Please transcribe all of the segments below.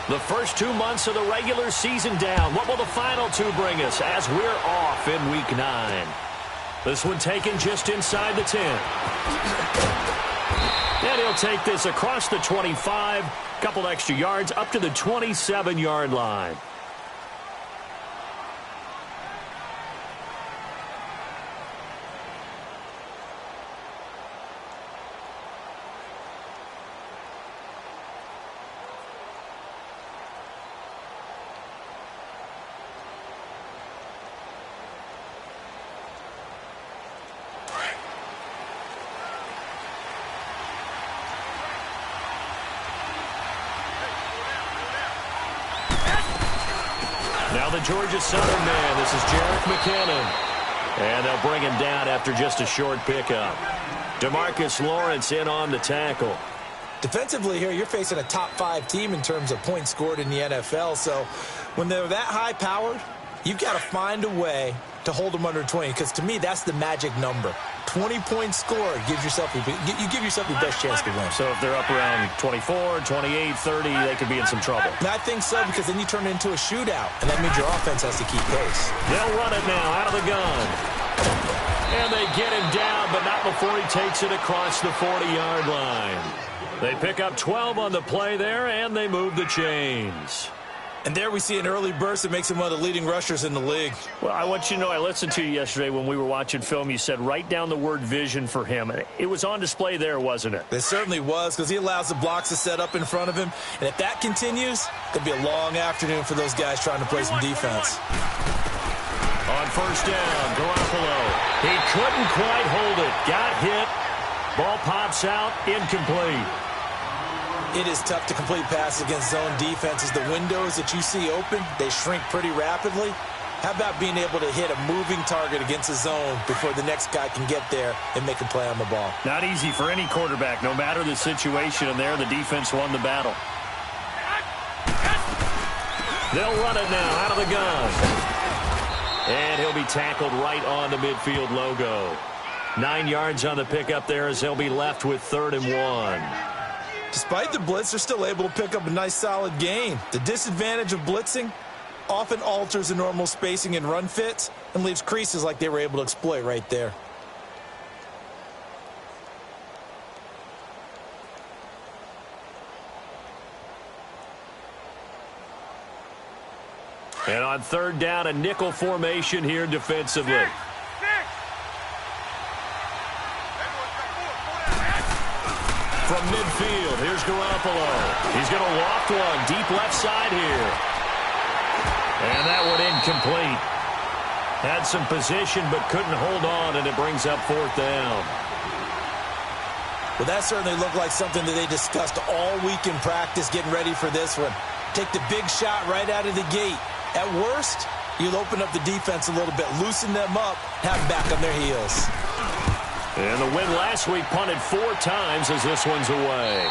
The first 2 months of the regular season down. What will the final two bring us as we're off in Week 9? This one taken just inside the 10. And he'll take this across the 25, couple extra yards up to the 27-yard line. Now the Georgia Southern man, this is Jerick McKinnon. And they'll bring him down after just a short pickup. DeMarcus Lawrence in on the tackle. Defensively here, you're facing a top 5 team in terms of points scored in the NFL. So when they're that high-powered, you've got to find a way to hold them under 20. Because to me, that's the magic number. 20-point score gives yourself you give yourself your best chance to win. So if they're up around 24, 28, 30, they could be in some trouble. And I think so, because then you turn it into a shootout, and that means your offense has to keep pace. They'll run it now out of the gun. And they get him down, but not before he takes it across the 40-yard line. They pick up 12 on the play there, and they move the chains. And there we see an early burst that makes him one of the leading rushers in the league. Well, I want you to know, I listened to you yesterday when we were watching film. You said write down the word vision for him. It was on display there, wasn't it? It certainly was, because he allows the blocks to set up in front of him. And if that continues, it'll be a long afternoon for those guys trying to play some defense. On first down, Garoppolo. He couldn't quite hold it. Got hit. Ball pops out, incomplete. It is tough to complete passes against zone defenses. The windows that you see open, they shrink pretty rapidly. How about being able to hit a moving target against a zone before the next guy can get there and make a play on the ball? Not easy for any quarterback, no matter the situation. And there, the defense won the battle. They'll run it now out of the gun. And he'll be tackled right on the midfield logo. 9 yards on the pickup there as they'll be left with 3rd and 1. Despite the blitz, they're still able to pick up a nice, solid gain. The disadvantage of blitzing often alters the normal spacing and run fits and leaves creases like they were able to exploit right there. And on 3rd down, a nickel formation here defensively. From midfield, here's Garoppolo. He's going to loft one deep left side here. And that one incomplete. Had some position but couldn't hold on, and it brings up 4th down. Well, that certainly looked like something that they discussed all week in practice getting ready for this one. Take the big shot right out of the gate. At worst, you'll open up the defense a little bit, loosen them up, have them back on their heels. And the win last week punted 4 times as this one's away.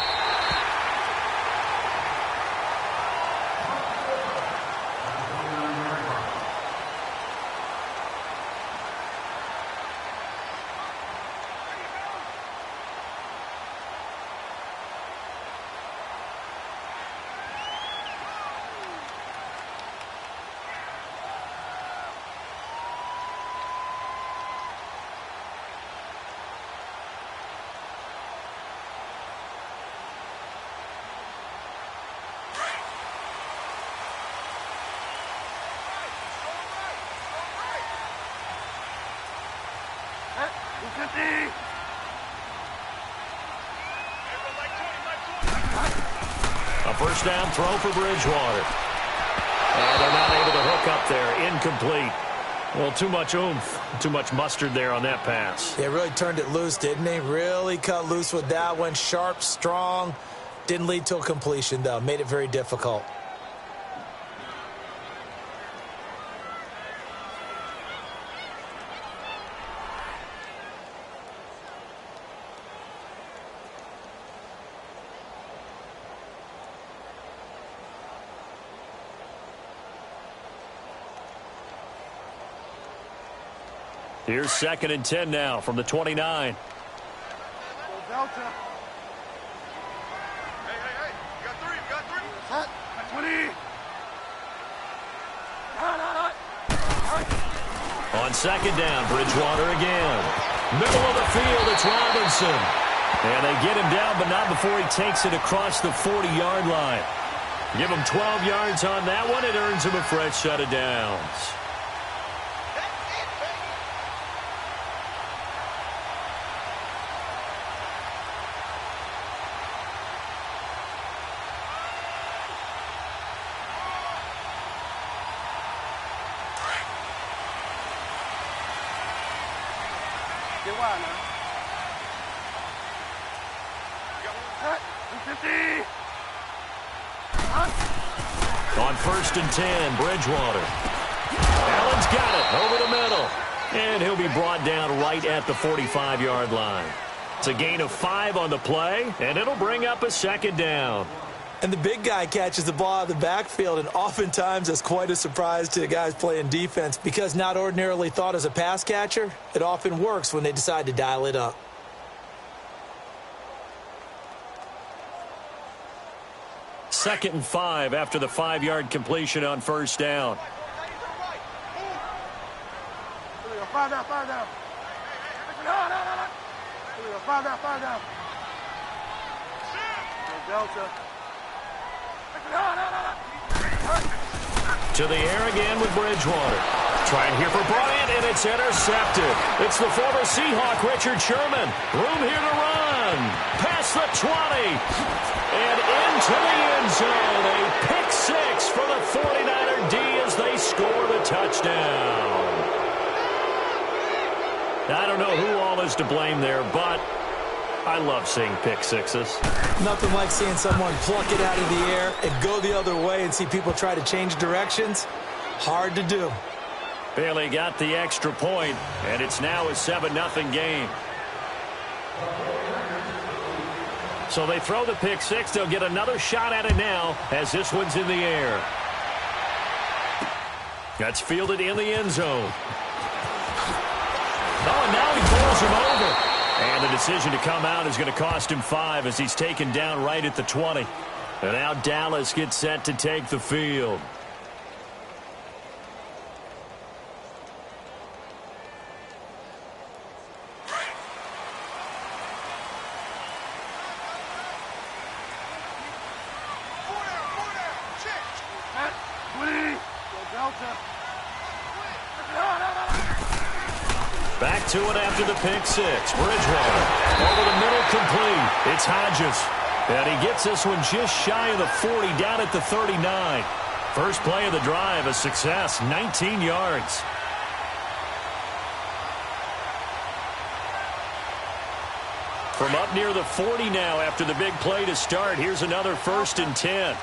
A first down throw for Bridgewater. And they're not able to hook up there. Incomplete. Well, too much oomph, too much mustard there on that pass. They really turned it loose, didn't they? Really cut loose with that one. Sharp, strong. Didn't lead to a completion, though. Made it very difficult. Here's 2nd and 10 now from the 29. Delta. Hey, you got 3, Set. 20. second down, Bridgewater again. Middle of the field, it's Robinson. And they get him down, but not before he takes it across the 40-yard line. Give him 12 yards on that one. It earns him a fresh set of downs. On 1st and 10, Bridgewater. Allen's got it over the middle. And he'll be brought down right at the 45-yard line. It's a gain of 5 on the play, and it'll bring up a second down. And the big guy catches the ball out of the backfield, and oftentimes that's quite a surprise to the guys playing defense because not ordinarily thought as a pass catcher, it often works when they decide to dial it up. Second and 5 after the 5-yard completion on first down. Five down. Delta. To the air again with Bridgewater. Trying here for Bryant, and it's intercepted. It's the former Seahawk, Richard Sherman. Room here to run. Past the 20. And into the end zone. A pick 6 for the 49er D as they score the touchdown. I don't know who all is to blame there, but I love seeing pick sixes. Nothing like seeing someone pluck it out of the air and go the other way and see people try to change directions. Hard to do. Bailey got the extra point, and it's now a 7-0 game. So they throw the pick 6. They'll get another shot at it now as this one's in the air. That's fielded in the end zone. Oh, and now he pulls him over. And the decision to come out is going to cost him 5 as he's taken down right at the 20. And now Dallas gets set to take the field. Back to it after the pick 6. Bridgewater over the middle, complete. It's Hodges. And he gets this one just shy of the 40, down at the 39. First play of the drive, a success, 19 yards. From up near the 40 now after the big play to start, here's another 1st and 10.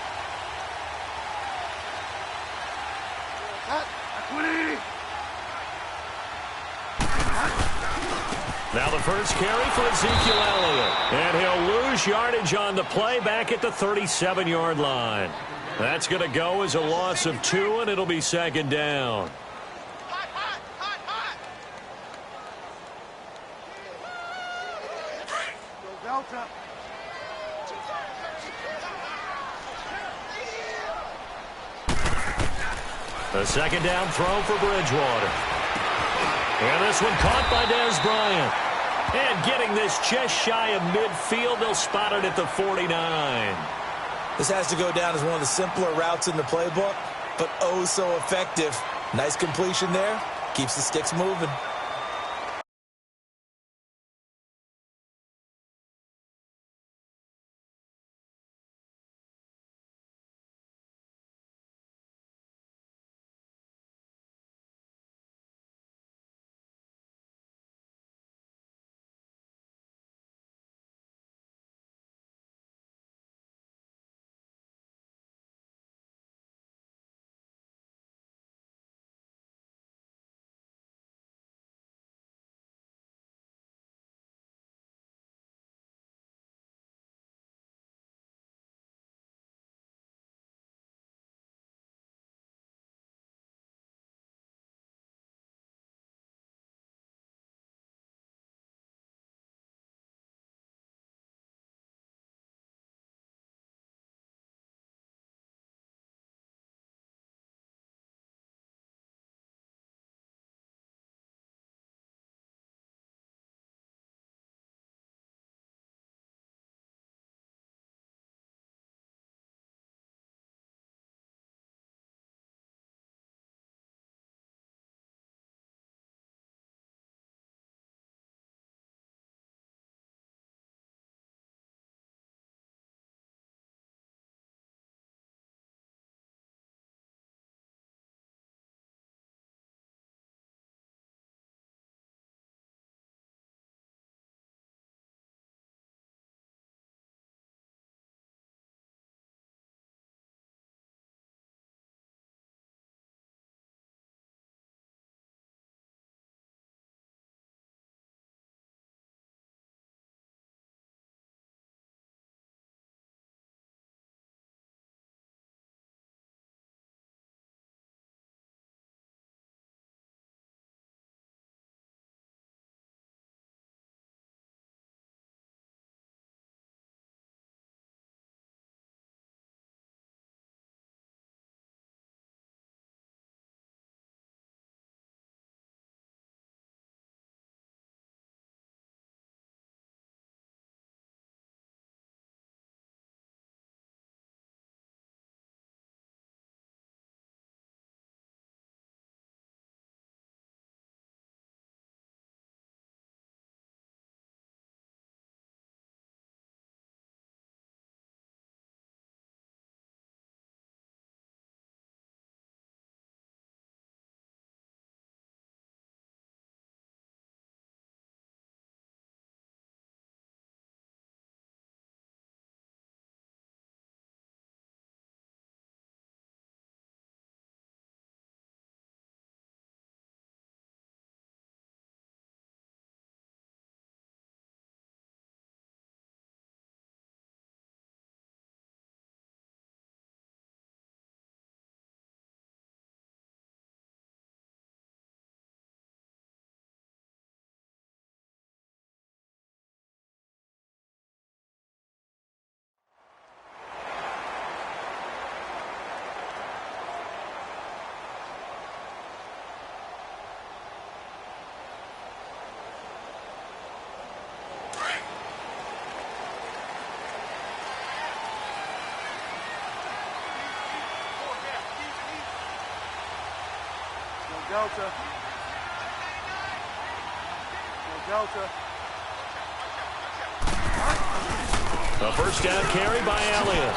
Now the first carry for Ezekiel Elliott. And he'll lose yardage on the play back at the 37-yard line. That's going to go as a loss of 2, and it'll be second down. A second down throw for Bridgewater. And this one caught by Dez Bryant. And getting this just shy of midfield, they'll spot it at the 49. This has to go down as one of the simpler routes in the playbook, but oh so effective. Nice completion there. Keeps the sticks moving. Delta. Go Delta. A first down carry by Elliott.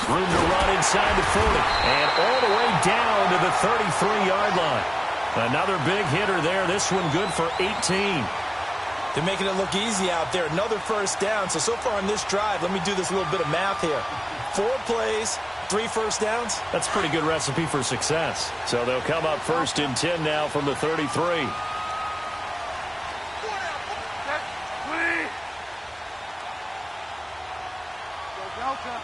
Room to run inside the 40. And all the way down to the 33-yard line. Another big hitter there. This one good for 18. They're making it look easy out there. Another first down. So far on this drive, let me do this little bit of math here. 4 plays, 3 first downs. That's a pretty good recipe for success. So they'll come up first and 10 now from the 33. Delta.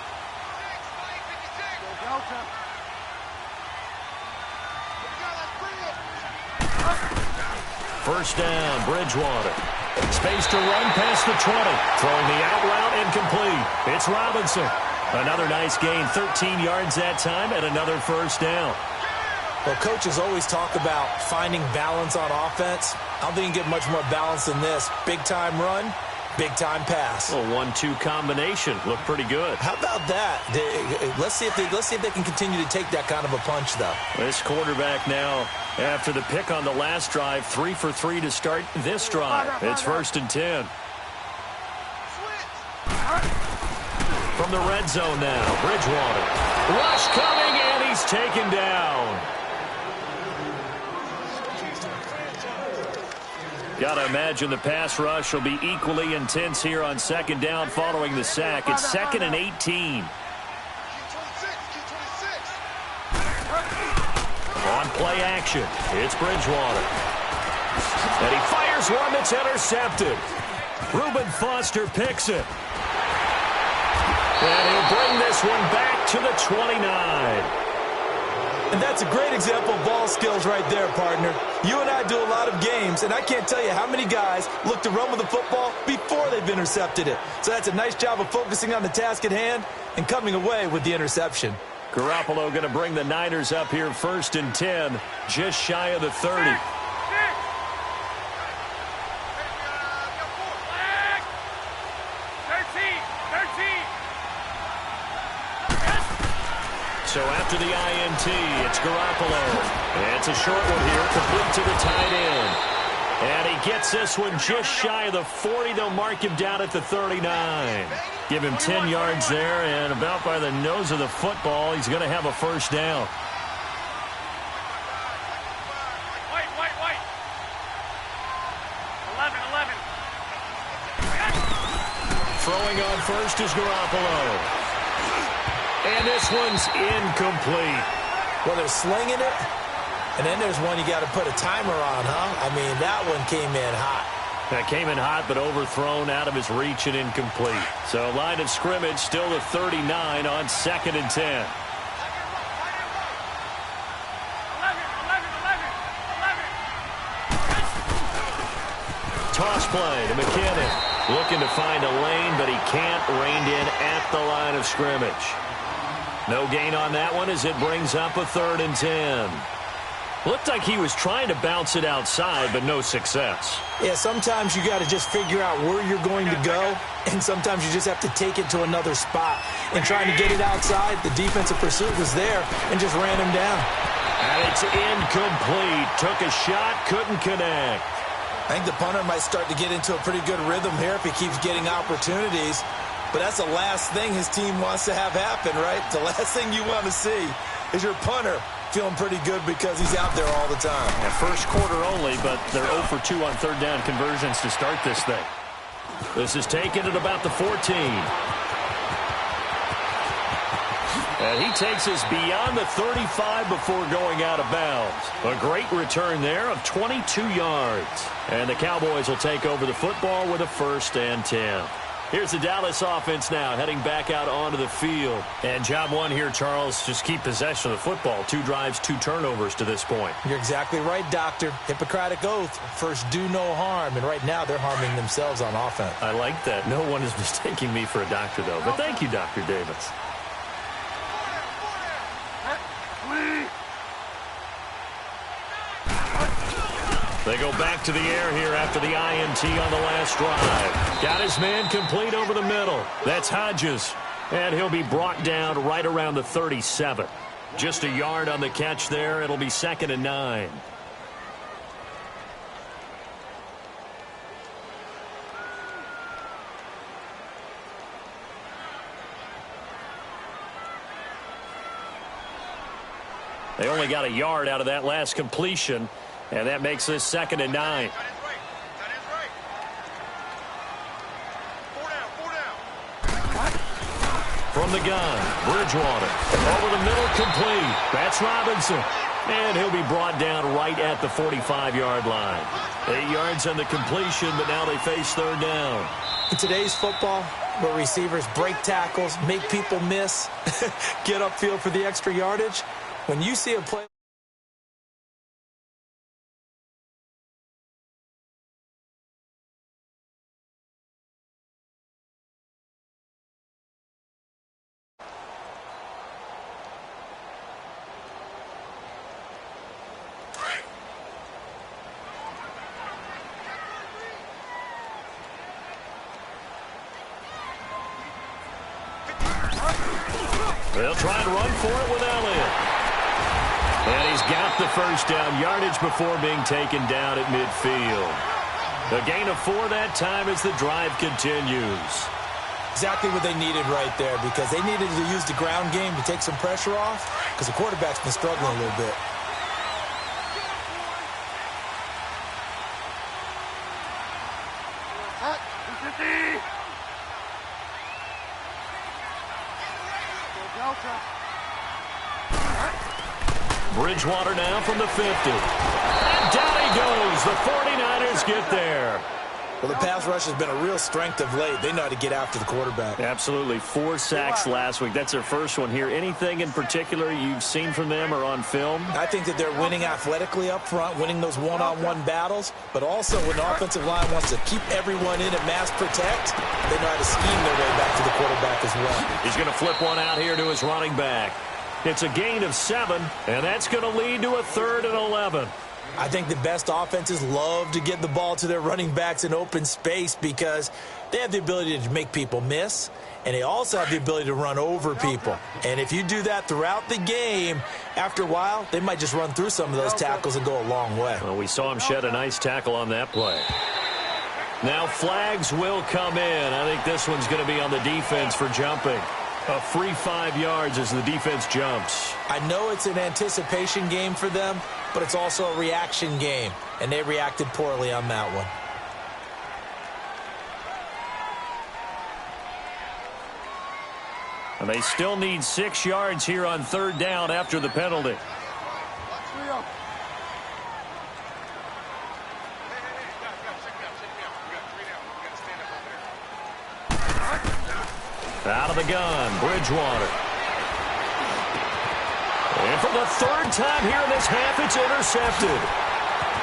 Go Delta. First down, Bridgewater. Space to run past the 20. Throwing the out route incomplete. It's Robinson. Another nice gain, 13 yards that time, and another first down. Well, coaches always talk about finding balance on offense. I don't think you can get much more balance than this. Big-time run, big-time pass. A 1-2 combination. Looked pretty good. How about that? Let's see if they can continue to take that kind of a punch, though. This quarterback now, after the pick on the last drive, 3 for 3 to start this drive. It's first and 10. From the red zone now, Bridgewater. Rush coming, and he's taken down. Got to imagine the pass rush will be equally intense here on second down following the sack. It's second and 18. On play action, it's Bridgewater. And he fires one that's intercepted. Reuben Foster picks it. And he'll bring this one back to the 29. And that's a great example of ball skills right there, partner. You and I do a lot of games, and I can't tell you how many guys look to run with the football before they've intercepted it. So that's a nice job of focusing on the task at hand and coming away with the interception. Garoppolo going to bring the Niners up here first and 10, just shy of the 30. So after the INT, it's Garoppolo. And it's a short one here, complete to the tight end. And he gets this one just shy of the 40. They'll mark him down at the 39. Give him 10 yards there, and about by the nose of the football, he's going to have a first down. White. 11. Throwing on first is Garoppolo. And this one's incomplete. Well, they're slinging it, and then there's one you got to put a timer on, huh? I mean, that one came in hot. That came in hot, but overthrown out of his reach and incomplete. So line of scrimmage still the 39 on second and 10. 11. Toss play to McKinnon. Looking to find a lane, but he can't. Reined in at the line of scrimmage. No gain on that one as it brings up a third and 10. Looked like he was trying to bounce it outside, but no success. Yeah, sometimes you got to just figure out where you're going to go, and sometimes you just have to take it to another spot. And trying to get it outside, the defensive pursuit was there and just ran him down. And it's incomplete. Took a shot, couldn't connect. I think the punter might start to get into a pretty good rhythm here if he keeps getting opportunities. But that's the last thing his team wants to have happen, right? The last thing you want to see is your punter feeling pretty good because he's out there all the time. Yeah, first quarter only, but they're 0 for 2 on third down conversions to start this thing. This is taken at about the 14. And he takes us beyond the 35 before going out of bounds. A great return there of 22 yards. And the Cowboys will take over the football with a first and 10. Here's the Dallas offense now, heading back out onto the field. And job one here, Charles, just keep possession of the football. 2 drives, 2 turnovers to this point. You're exactly right, Doctor. Hippocratic oath. First, do no harm. And right now, they're harming themselves on offense. I like that. No one is mistaking me for a doctor, though. But thank you, Dr. Davis. They go back to the air here after the INT on the last drive. Got his man complete over the middle. That's Hodges. And he'll be brought down right around the 37. Just a yard on the catch there. It'll be 2nd and 9. They only got a yard out of that last completion, and that makes this 2nd and 9. From the gun, Bridgewater. Over the middle, complete. That's Robinson. And he'll be brought down right at the 45-yard line. 8 yards on the completion, but now they face 3rd down. In today's football, where receivers break tackles, make people miss, get upfield for the extra yardage, when you see a play... They'll try and run for it with Elliott. And he's got the first down yardage before being taken down at midfield. A gain of 4 that time as the drive continues. Exactly what they needed right there, because they needed to use the ground game to take some pressure off, because the quarterback's been struggling a little bit. Bridgewater now from the 50. And down he goes. The 49ers get there. Well, the pass rush has been a real strength of late. They know how to get after the quarterback. Absolutely. 4 sacks last week. That's their first one here. Anything in particular you've seen from them or on film? I think that they're winning athletically up front, winning those one-on-one battles, but also when the offensive line wants to keep everyone in and mass protect, they know how to scheme their way back to the quarterback as well. He's going to flip one out here to his running back. It's a gain of 7, and that's going to lead to a 3rd and 11. I think the best offenses love to get the ball to their running backs in open space because they have the ability to make people miss, and they also have the ability to run over people. And if you do that throughout the game, after a while, they might just run through some of those tackles and go a long way. Well, we saw him shed a nice tackle on that play. Now flags will come in. I think this one's going to be on the defense for jumping. A free 5 yards as the defense jumps. I know it's an anticipation game for them, but it's also a reaction game, and they reacted poorly on that one. And they still need 6 yards here on 3rd down after the penalty. Out of the gun, Bridgewater. And for the 3rd time here in this half, it's intercepted.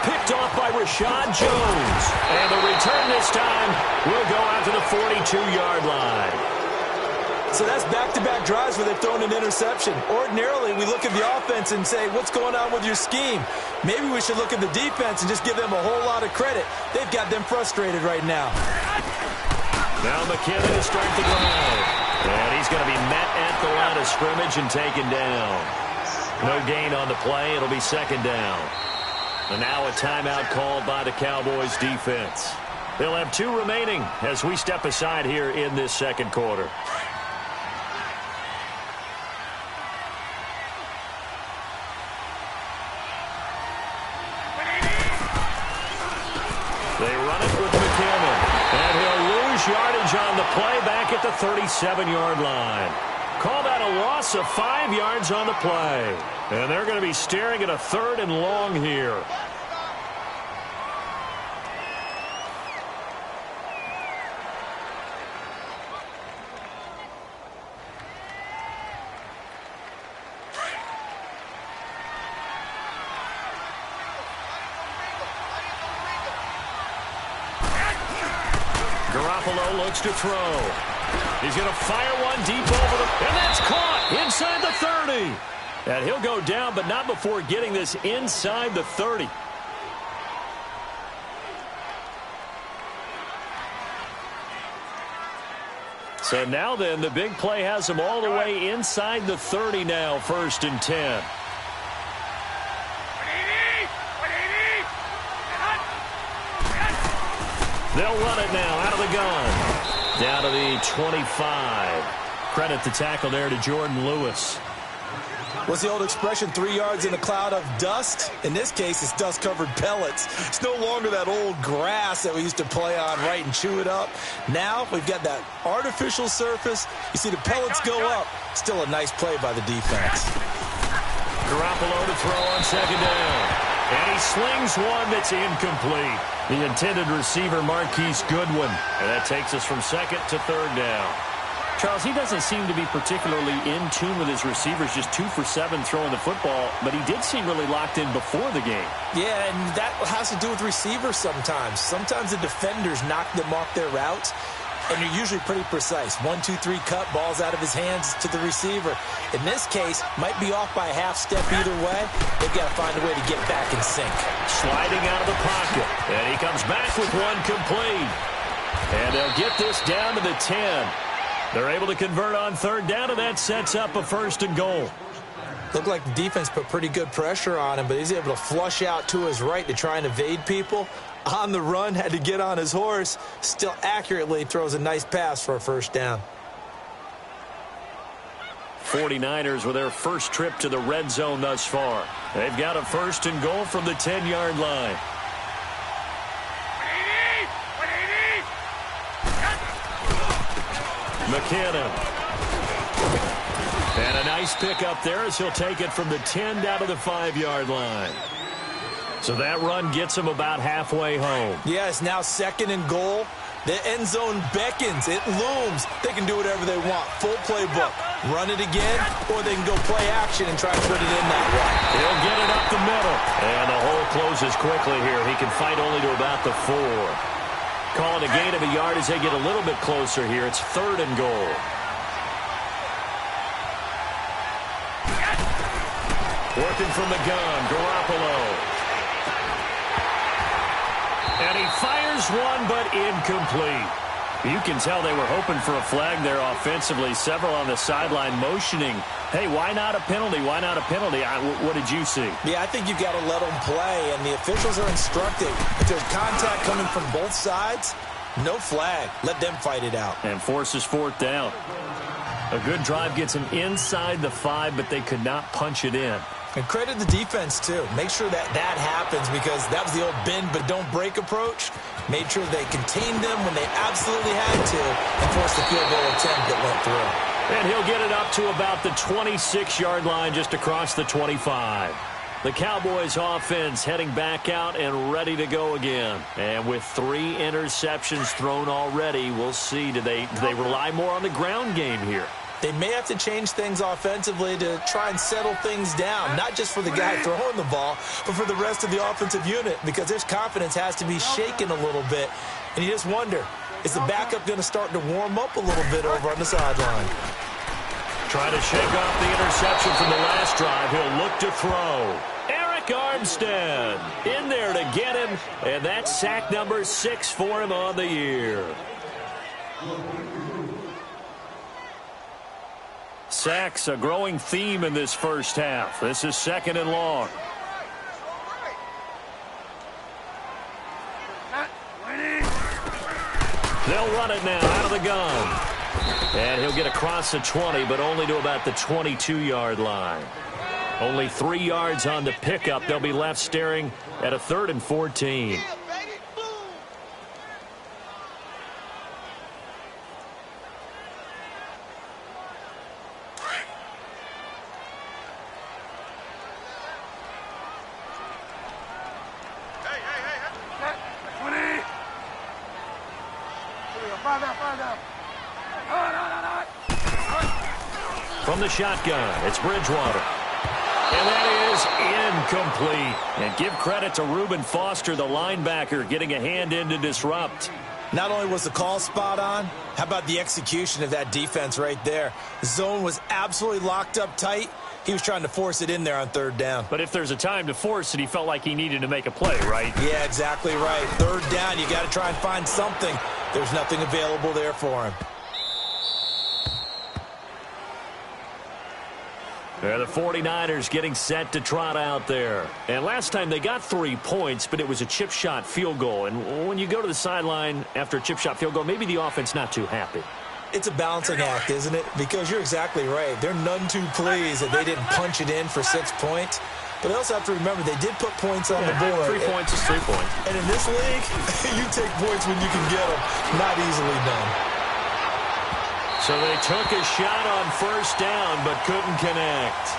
Picked off by Rashad Jones. And the return this time will go out to the 42-yard line. So that's back-to-back drives where they've thrown an interception. Ordinarily, we look at the offense and say, what's going on with your scheme? Maybe we should look at the defense and just give them a whole lot of credit. They've got them frustrated right now. Now McKinnon to start the drive. And he's going to be met at the line of scrimmage and taken down. No gain on the play. It'll be 2nd down. And now a timeout called by the Cowboys defense. They'll have 2 remaining as we step aside here in this 2nd quarter. They run it with McKinnon. And he'll lose yardage on the play back at the 37-yard line. Call that a loss of 5 yards on the play. And they're going to be staring at a 3rd and long here. Garoppolo looks to throw. He's going to fire one deep over the... And that's caught inside the 30. And he'll go down, but not before getting this inside the 30. So now then, the big play has them all the way inside the 30 now, 1st and 10. They'll run it now out of the gun. Down to the 25. Credit the tackle there to Jordan Lewis. What's the old expression, 3 yards in a cloud of dust? In this case, it's dust-covered pellets. It's no longer that old grass that we used to play on, right, and chew it up. Now we've got that artificial surface. You see the pellets go up. Still a nice play by the defense. Garoppolo to throw on 2nd down. And he slings one that's incomplete. The intended receiver, Marquise Goodwin. And that takes us from 2nd to 3rd down. Charles, he doesn't seem to be particularly in tune with his receivers, just 2 for 7 throwing the football, but he did seem really locked in before the game. Yeah, and that has to do with receivers sometimes. Sometimes the defenders knock them off their routes, and they're usually pretty precise. 1, 2, 3 cut, balls out of his hands to the receiver. In this case, might be off by a half step either way. They've got to find a way to get back in sync. Sliding out of the pocket, and he comes back with one complete. And they'll get this down to the 10. They're able to convert on 3rd down, and that sets up a 1st and goal. Looked like the defense put pretty good pressure on him, but he's able to flush out to his right to try and evade people. On the run, had to get on his horse. Still accurately throws a nice pass for a 1st down. 49ers with their first trip to the red zone thus far. They've got a 1st and goal from the 10-yard line. McKinnon. And a nice pick up there as he'll take it from the 10 down to the 5-yard line. So that run gets him about halfway home. Yes, now 2nd and goal. The end zone beckons. It looms. They can do whatever they want. Full playbook. Run it again, or they can go play action and try to put it in that way. He'll get it up the middle. And the hole closes quickly here. He can fight only to about the 4. Calling a gain of a yard as they get a little bit closer here. It's 3rd and goal. Working from the gun, Garoppolo. And he fires one, but incomplete. You can tell they were hoping for a flag there offensively. Several on the sideline motioning, hey, why not a penalty? Why not a penalty? What did you see? Yeah, I think you've got to let them play, and the officials are instructing. If there's contact coming from both sides, no flag. Let them fight it out. And forces 4th down. A good drive gets them inside the 5, but they could not punch it in. And credit the defense, too. Make sure that happens, because that was the old bend but don't break approach. Made sure they contained them when they absolutely had to and forced the field goal attempt that went through. And he'll get it up to about the 26-yard line, just across the 25. The Cowboys offense heading back out and ready to go again. And with 3 interceptions thrown already, we'll see. Do they rely more on the ground game here? They may have to change things offensively to try and settle things down, not just for the guy throwing the ball, but for the rest of the offensive unit, because their confidence has to be shaken a little bit. And you just wonder, is the backup going to start to warm up a little bit over on the sideline? Trying to shake off the interception from the last drive. He'll look to throw. Eric Armstead in there to get him, and that's sack number 6 for him on the year. Sacks, a growing theme in this first half. This is 2nd and long. They'll run it now out of the gun. And he'll get across the 20, but only to about the 22-yard line. Only 3 yards on the pickup. They'll be left staring at a 3rd and 14. From the shotgun, it's Bridgewater. And that is incomplete. And give credit to Reuben Foster, the linebacker, getting a hand in to disrupt. Not only was the call spot on, how about the execution of that defense right there? The zone was absolutely locked up tight. He was trying to force it in there on 3rd down. But if there's a time to force it, he felt like he needed to make a play, right? Yeah, exactly right. 3rd down, you got to try and find something. There's nothing available there for him. The 49ers getting set to trot out there. And last time they got 3 points, but it was a chip shot field goal. And when you go to the sideline after a chip shot field goal, maybe the offense not too happy. It's a balancing act, isn't it? Because you're exactly right. They're none too pleased that they didn't punch it in for 6 points. But they also have to remember they did put points on the board. 3 points is 3 points. And in this league, you take points when you can get them. Not easily done. So they took a shot on first down, but couldn't connect.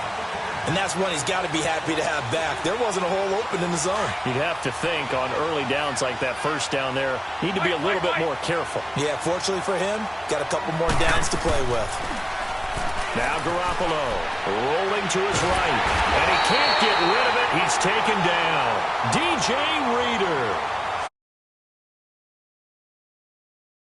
And that's one he's got to be happy to have back. There wasn't a hole open in the zone. You'd have to think on early downs like that first down there, need to be a little bit more careful. Yeah, fortunately for him, got a couple more downs to play with. Now Garoppolo rolling to his right, and he can't get rid of it. He's taken down. DJ Reader.